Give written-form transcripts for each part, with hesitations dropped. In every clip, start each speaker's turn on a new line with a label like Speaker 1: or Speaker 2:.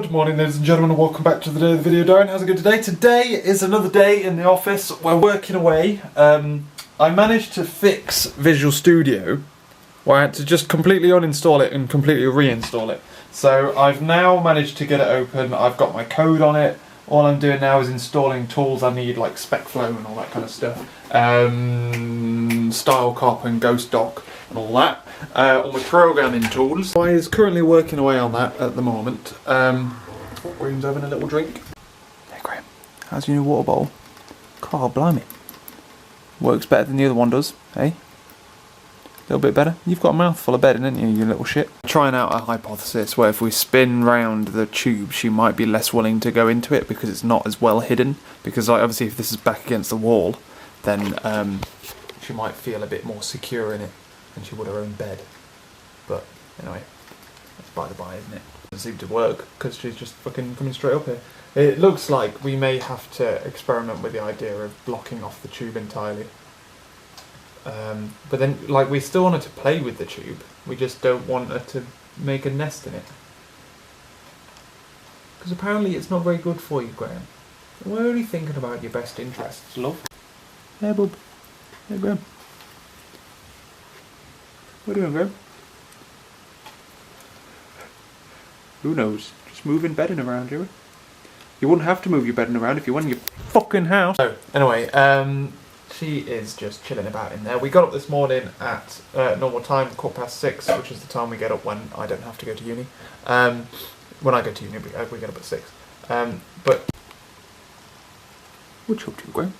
Speaker 1: Good morning, ladies and gentlemen, and welcome back to the day of the video. Darren, how's it going today? Today is another day in the office. We're working away. I managed to fix Visual Studio, where I had to just completely uninstall it and completely reinstall it. So I've now managed to get it open. I've got my code on it. All I'm doing now is installing tools I need, like SpecFlow and all that kind of stuff. StyleCop and GhostDoc and all that. All my programming tools. I is currently working away on that at the moment. Graham's having a little drink. Hey Graham, how's your new water bowl? God blimey. Works better than the other one does, eh? A little bit better? You've got a mouthful of bedding, haven't you, you little shit? Trying out a hypothesis where if we spin round the tube, she might be less willing to go into it because it's not as well hidden. Because like, obviously if this is back against the wall, then she might feel a bit more secure in it than she would her own bed. But anyway, that's by the by, isn't it? Doesn't seem to work because she's just fucking coming straight up here. It looks like we may have to experiment with the idea of blocking off the tube entirely. But then, like, we still want her to play with the tube. We just don't want her to make a nest in it. Because apparently it's not very good for you, Graham. We're only thinking about your best interests, love. Hey, bub. Hey, Graham. What are you doing, Graham? Who knows? Just moving bedding around, you. You wouldn't have to move your bedding around if you went in your fucking house. So, anyway, she is just chilling about in there. We got up this morning at normal time, 6:15, which is the time we get up when I don't have to go to uni. When I go to uni, we get up at 6. But what you up to, Graham?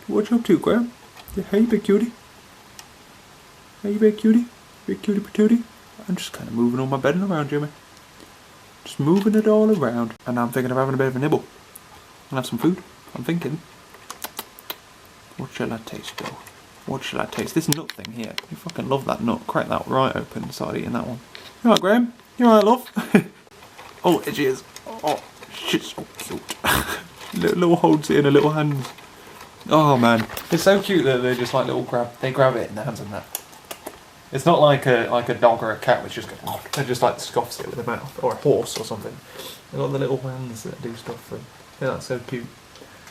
Speaker 1: What you up to, Graham? Yeah, hey, big cutie. Hey, big cutie. Big cutie patootie. I'm just kind of moving all my bedding around, Jimmy. Just moving it all around. And now I'm thinking of having a bit of a nibble. And have some food. I'm thinking. What shall I taste, though? What shall I taste? This nut thing here. You fucking love that nut. Crack that right open and start eating that one. You alright, Graham? You alright, love? Oh, there she is. Oh, she's so cute. little holds it in her little hands. Oh, man. It's so cute that they just like little they grab it in their hands and that. It's not like a dog or a cat which just goes, oh, they just like scoffs it with their mouth. Or a horse or something. They've got the little hands that do stuff for them. Yeah, that's so cute.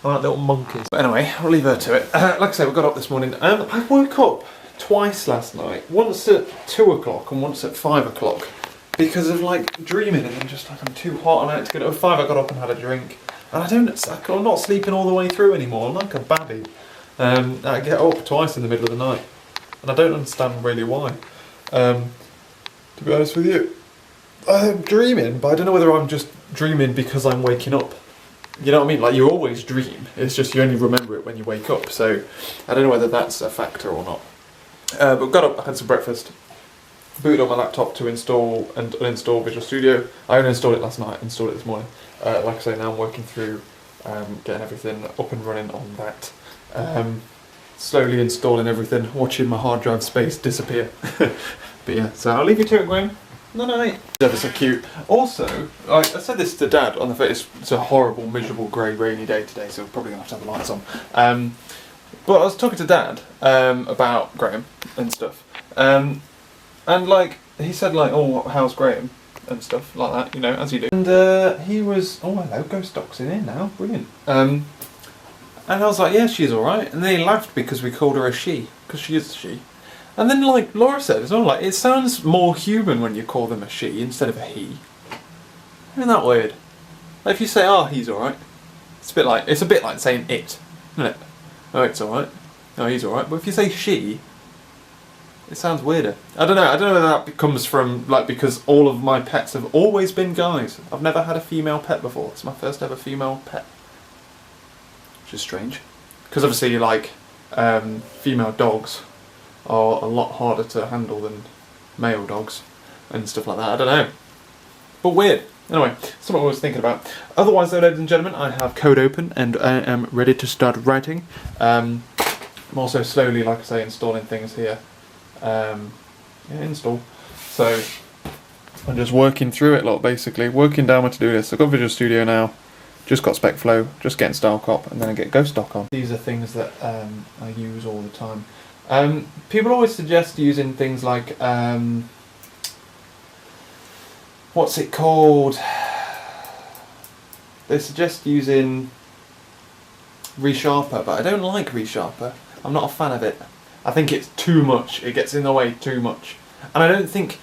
Speaker 1: I like little monkeys. But anyway, I'll leave her to it. Like I say, we got up this morning. I woke up twice last night. Once at 2 o'clock and once at 5 o'clock. Because of like dreaming and then just like I'm too hot and I had to get up at 5. I got up and had a drink. And I'm not sleeping all the way through anymore. I'm like a babby. I get up twice in the middle of the night. And I don't understand really why. To be honest with you. I'm dreaming, but I don't know whether I'm just dreaming because I'm waking up. You know what I mean? Like, you always dream. It's just you only remember it when you wake up. So, I don't know whether that's a factor or not. But got up, had some breakfast, booted on my laptop to install and uninstall Visual Studio. I only installed it last night, installed it this morning. Like I say, now I'm working through getting everything up and running on that. Slowly installing everything, watching my hard drive space disappear. But yeah, so I'll leave you to it, Graham. No, no, they're so cute. Also, I said this to Dad on the face. It's a horrible, miserable, grey, rainy day today, so we're probably gonna have to have the lights on. But I was talking to Dad about Graham and stuff, and like he said, like, oh, how's Graham and stuff like that, you know, as you do. And he was, oh, hello, GhostDoc's in here now, brilliant. And I was like, yeah, she's all right. And then he laughed because we called her a she, because she is a she. And then, like Laura said as well, like, it sounds more human when you call them a she instead of a he. Isn't that weird? Like, if you say, oh, he's alright, it's a bit like saying it, isn't it? Oh, it's alright. Oh, he's alright. But if you say she, it sounds weirder. I don't know whether that comes from, like, because all of my pets have always been guys. I've never had a female pet before. It's my first ever female pet. Which is strange. Because obviously, like, female dogs are a lot harder to handle than male dogs and stuff like that. I don't know. But weird. Anyway, that's what I was thinking about. Otherwise though, ladies and gentlemen, I have code open and I am ready to start writing. I'm also slowly, like I say, installing things here. Yeah, install. So I'm just working through it a lot, basically. Working down my to-do list. I've got Visual Studio now. Just got SpecFlow, just getting StyleCop, and then I get GhostDoc on. These are things that I use all the time. People always suggest using things like what's it called? they suggest using ReSharper, but I don't like ReSharper. I'm not a fan of it. I think it's too much. It gets in the way too much. And I think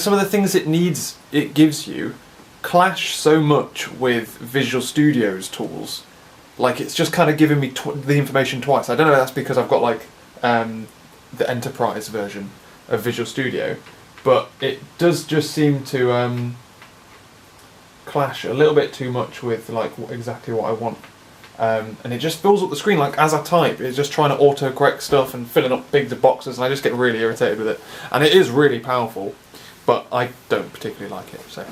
Speaker 1: some of the things it gives you clash so much with Visual Studio's tools. Like, it's just kind of giving me the information twice. I don't know if that's because I've got like the enterprise version of Visual Studio, but it does just seem to clash a little bit too much with like exactly what I want. And it just fills up the screen, like as I type, it's just trying to auto-correct stuff and filling up big boxes, and I just get really irritated with it. And it is really powerful, but I don't particularly like it, so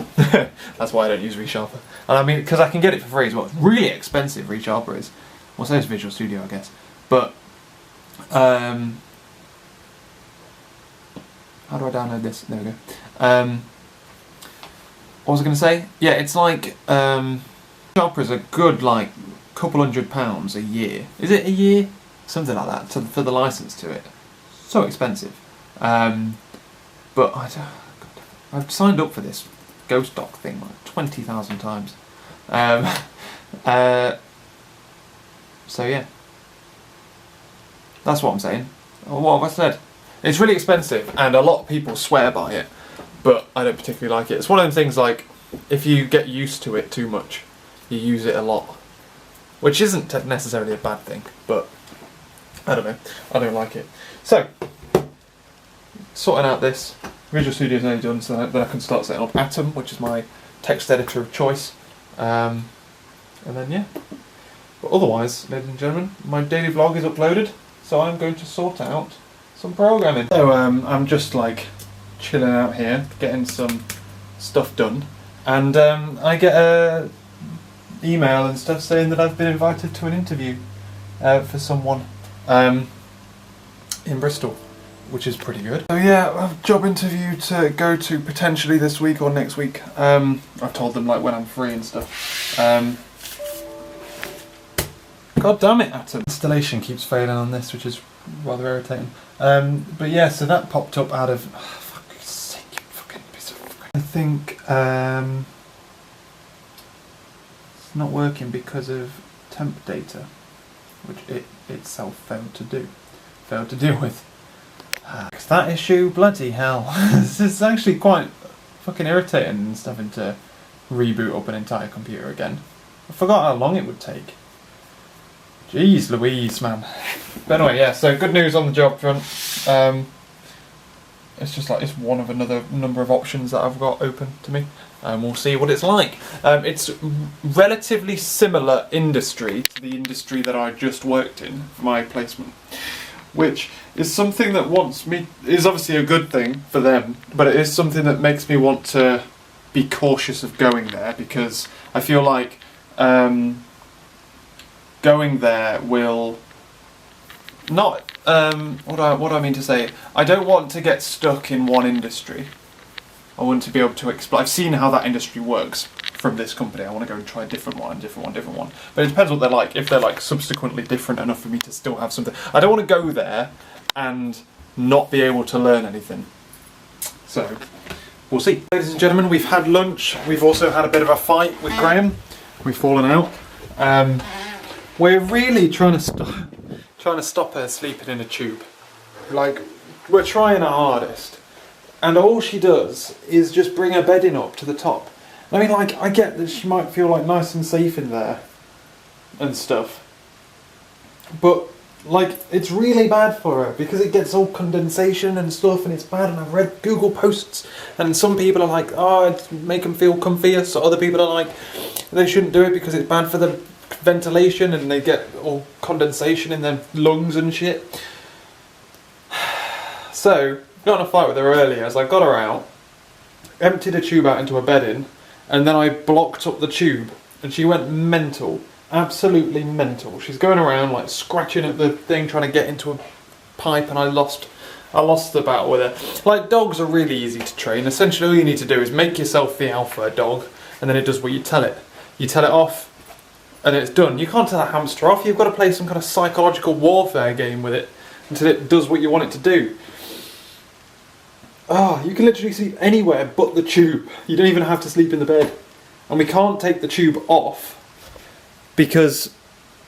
Speaker 1: that's why I don't use ReSharper. And I mean, because I can get it for free as well. It's really expensive, ReSharper is. Well, so is Visual Studio, I guess. But, how do I download this? There we go. What was I going to say? Yeah, it's like, ReSharper is a good, like, couple £100 a year. Is it a year? Something like that, for the license to it. So expensive. But I've signed up for this Ghost Doc thing like 20,000 times. So yeah. That's what I'm saying. What have I said? It's really expensive, and a lot of people swear by it, but I don't particularly like it. It's one of them things like, if you get used to it too much, you use it a lot. Which isn't necessarily a bad thing, but I don't know. I don't like it. So, sorting out this. Visual Studio's nearly done, so then I can start setting up Atom, which is my text editor of choice. And then, yeah. But otherwise, ladies and gentlemen, my daily vlog is uploaded, so I'm going to sort out some programming. So, I'm just like chilling out here, getting some stuff done, and I get a email and stuff saying that I've been invited to an interview for someone in Bristol, which is pretty good. So yeah, I have a job interview to go to potentially this week or next week. I've told them like when I'm free and stuff. God damn it, Atom. Installation keeps failing on this, which is rather irritating. But yeah, so that popped up out of... Oh, fuck's sake, you fucking piece of fucking... I think it's not working because of temp data, which it itself failed to deal with. That issue, bloody hell. This is actually quite fucking irritating and stuff, having to reboot up an entire computer again. I forgot how long it would take. Jeez Louise, man. But anyway, yeah, so good news on the job front. It's just like, it's one of another number of options that I've got open to me. We'll see what it's like. It's relatively similar industry to the industry that I just worked in for my placement, which is something that is obviously a good thing for them, but it is something that makes me want to be cautious of going there, because I feel like going there will not... what do I mean to say? I don't want to get stuck in one industry. I want to be able to explore. I've seen how that industry works from this company. I want to go and try a different one. But it depends what they're like. If they're like subsequently different enough for me to still have something. I don't want to go there and not be able to learn anything. So, we'll see. Ladies and gentlemen, we've had lunch. We've also had a bit of a fight with Graham. We've fallen out. We're really trying to stop her sleeping in a tube. Like, we're trying our hardest. And all she does is just bring her bedding up to the top. I mean, like, I get that she might feel like nice and safe in there and stuff. But, like, it's really bad for her because it gets all condensation and stuff, and it's bad. And I've read Google posts, and some people are like, oh, it's make them feel comfier. So other people are like, they shouldn't do it because it's bad for the ventilation, and they get all condensation in their lungs and shit. So, got in a fight with her earlier as I got her out, emptied a tube out into her bedding, and then I blocked up the tube, and she went mental. Absolutely mental. She's going around like scratching at the thing, trying to get into a pipe, and I lost the battle with her. Like, dogs are really easy to train. Essentially all you need to do is make yourself the alpha dog, and then it does what you tell it. You tell it off, and it's done. You can't tell a hamster off. You've got to play some kind of psychological warfare game with it until it does what you want it to do. Ah, you can literally sleep anywhere but the tube. You don't even have to sleep in the bed. And we can't take the tube off because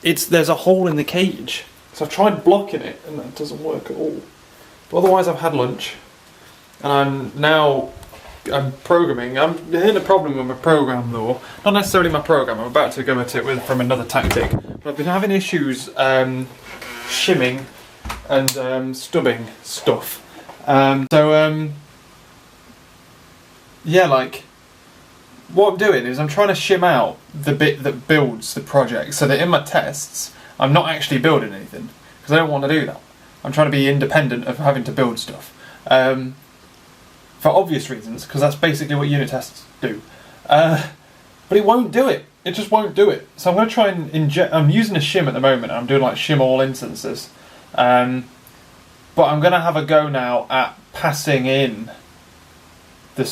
Speaker 1: there's a hole in the cage. So I've tried blocking it and that doesn't work at all. But otherwise I've had lunch and I'm programming. I'm hitting a problem with my program though. Not necessarily my program, I'm about to go at it from another tactic. But I've been having issues shimming and stubbing stuff. Yeah, like, what I'm doing is I'm trying to shim out the bit that builds the project so that in my tests I'm not actually building anything, because I don't want to do that. I'm trying to be independent of having to build stuff. For obvious reasons, because that's basically what unit tests do. But it won't do it. It just won't do it. So I'm going to try and inject... I'm using a shim at the moment. I'm doing like shim all instances. But I'm going to have a go now at passing in the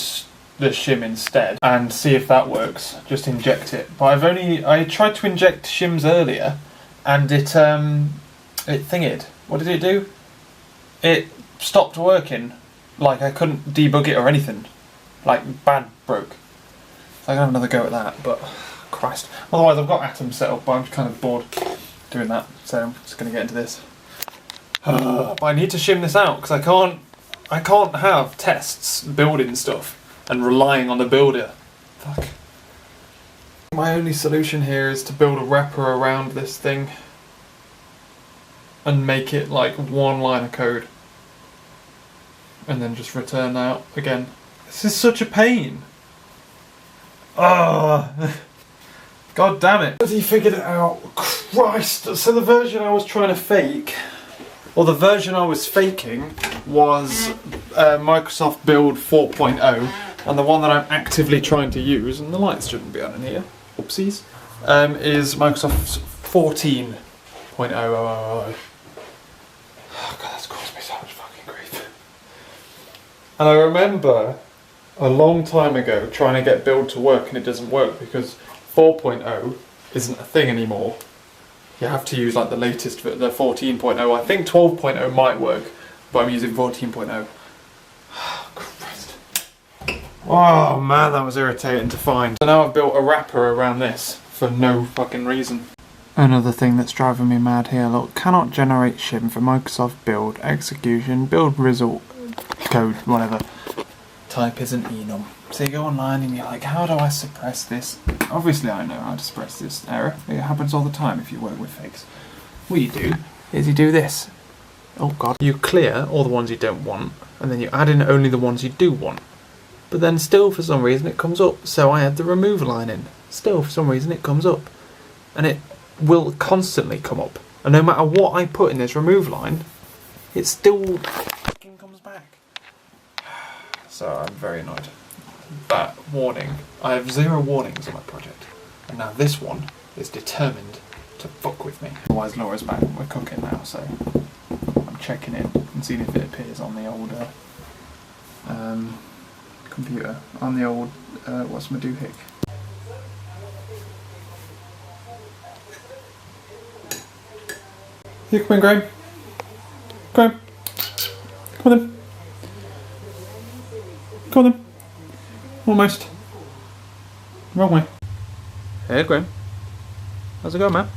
Speaker 1: shim instead and see if that works. Just inject it. But I tried to inject shims earlier and it thinged. What did it do? It stopped working. Like, I couldn't debug it or anything. Like, bad broke. So I'm going to have another go at that, but Christ. Otherwise, I've got Atom set up, but I'm kind of bored doing that, so I'm just going to get into this. But I need to shim this out, because I can't have tests building stuff and relying on the builder. Fuck. My only solution here is to build a wrapper around this thing and make it like one line of code. And then just return out again. This is such a pain. Ah, God damn it. Has he figured it out? Christ. So the version I was trying to fake, or the version I was faking, was Microsoft Build 4.0, and the one that I'm actively trying to use, and the lights shouldn't be on in here, oopsies, is Microsoft's 14.0. Oh God, that's caused me so much fucking grief. And I remember a long time ago trying to get Build to work and it doesn't work because 4.0 isn't a thing anymore. You have to use like the latest, the 14.0. I think 12.0 might work, but I'm using 14.0. Oh, Christ. Oh man, that was irritating to find. So now I've built a wrapper around this for no fucking reason. Another thing that's driving me mad here, look, cannot generate shim for Microsoft Build, execution, build result, code, whatever. Type isn't enum. So you go online and you're like, how do I suppress this? Obviously I know how to suppress this error. It happens all the time if you work with fakes. What you do is you do this. Oh God. You clear all the ones you don't want, and then you add in only the ones you do want. But then still for some reason it comes up. So I add the remove line in. Still for some reason it comes up. And it will constantly come up. And no matter what I put in this remove line, it still fucking comes back. So I'm very annoyed. That warning. I have 0 warnings on my project. And now this one is determined to fuck with me. Otherwise Laura's back. We're cooking now, so I'm checking it and seeing if it appears on the old computer. On the old, what's my doohick? Here, come in, Graham. Graham. Come on then. Come on then. Almost. Wrong way. Hey, Graham. How's it going, man?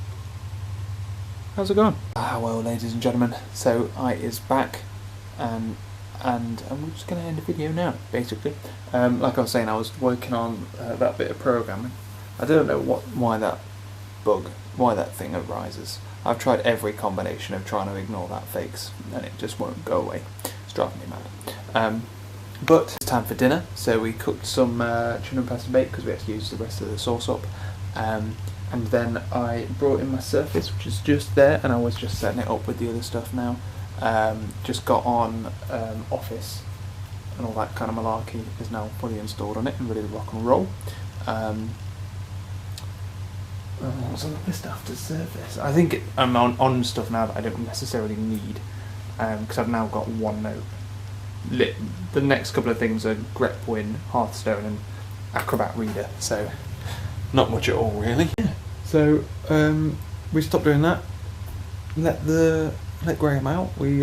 Speaker 1: How's it going? Ah, well, ladies and gentlemen, so I is back, and I'm just going to end the video now, basically. Like I was saying, I was working on that bit of programming. I don't know why that thing arises. I've tried every combination of trying to ignore that fakes, and it just won't go away. It's driving me mad. But it's time for dinner, so we cooked some tuna and pasta bake because we had to use the rest of the sauce up. And then I brought in my Surface, which is just there, and I was just setting it up with the other stuff now. Just got on Office and all that kind of malarkey is now fully installed on it and ready to rock and roll. What's on the list after Surface? I think I'm on stuff now that I don't necessarily need, because I've now got OneNote. The next couple of things are grepwin, Hearthstone and Acrobat Reader, so not much at all really. Yeah. So we stopped doing that, let Graham out. We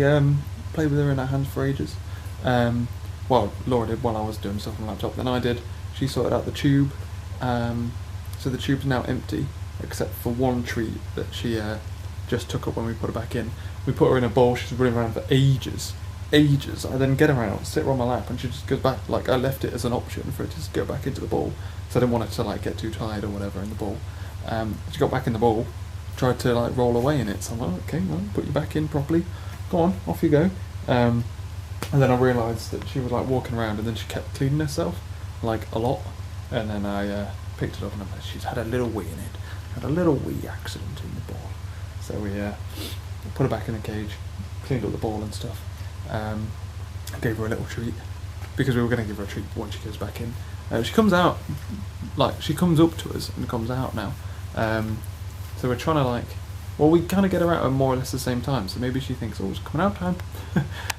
Speaker 1: played with her in our hands for ages. Well, Laura did while I was doing stuff on the laptop, then I did. She sorted out the tube, so the tube's now empty, except for one treat that she just took up when we put her back in. We put her in a bowl, she's running around for ages. I then get her out, sit her on my lap, and she just goes back. Like, I left it as an option for her to just go back into the bowl, so I didn't want her to like get too tired or whatever in the bowl. She got back in the bowl, tried to like roll away in it, so I'm like, okay, well, put you back in properly, go on, off you go. And then I realised that she was like walking around, and then she kept cleaning herself, like a lot, and then I picked it up, and I'm like, she's had a little wee in it, had a little wee accident in the bowl. So we put her back in the cage, cleaned up the bowl and stuff. Gave her a little treat, because we were going to give her a treat when she goes back in. She comes out, like, she comes up to us and comes out now. So we're trying to like, well, we kind of get her out at more or less the same time, so maybe she thinks, oh, it's coming out time.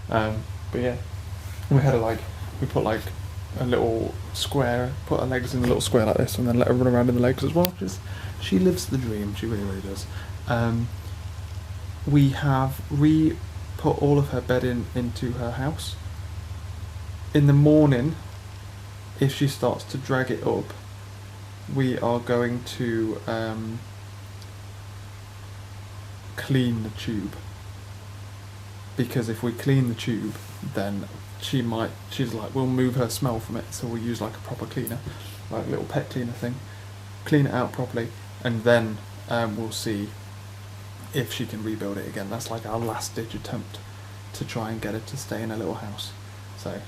Speaker 1: But yeah, we had her like, we put like a little square, put her legs in a little square like this, and then let her run around in the legs as well. Just, she lives the dream, she really, really does. We have put all of her bedding into her house. In the morning, if she starts to drag it up, we are going to clean the tube, because if we clean the tube, then she's like, we'll move her smell from it, so we'll use like a proper cleaner, like a little pet cleaner thing, clean it out properly, and then we'll see if she can rebuild it again. That's like our last ditch attempt to try and get her to stay in a little house. So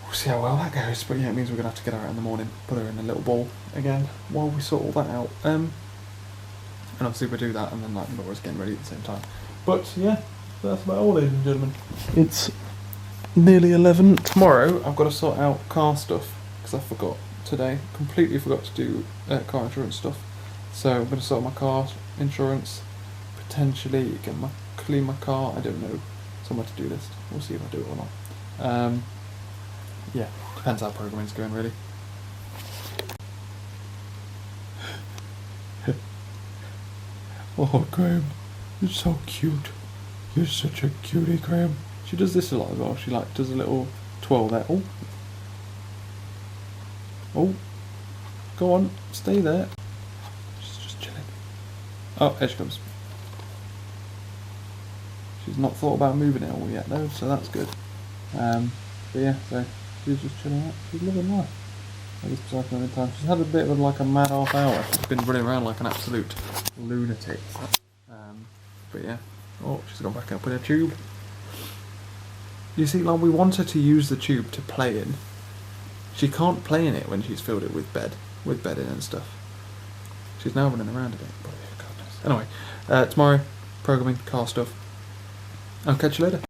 Speaker 1: we'll see how well that goes. But yeah, it means we're gonna have to get her out in the morning, put her in a little bowl again while we sort all that out. And obviously we'll do that, and then like Laura's getting ready at the same time. But yeah, that's about all, ladies and gentlemen. It's nearly 11. Tomorrow I've got to sort out car stuff, because I forgot today. Completely forgot to do car insurance stuff. So I'm going to sort my car insurance, potentially clean my car. I don't know. It's on my to-do list. We'll see if I do it or not. Yeah, depends how programming's going, really. Oh, Graham, you're so cute. You're such a cutie, Graham. She does this a lot as well. She like does a little twirl there. Oh, oh, go on, stay there. She's just chilling. Oh, here she comes. She's not thought about moving it all yet though, so that's good. But yeah, so she's just chilling out. She's living life at this precise moment in time. She's had a bit of like a mad half hour. She's been running around like an absolute lunatic. But yeah, oh, she's gone back up in her tube. You see, like, we want her to use the tube to play in. She can't play in it when she's filled it with bedding and stuff. She's now running around a bit. But goodness. Anyway, tomorrow, programming, car stuff. I'll catch you later.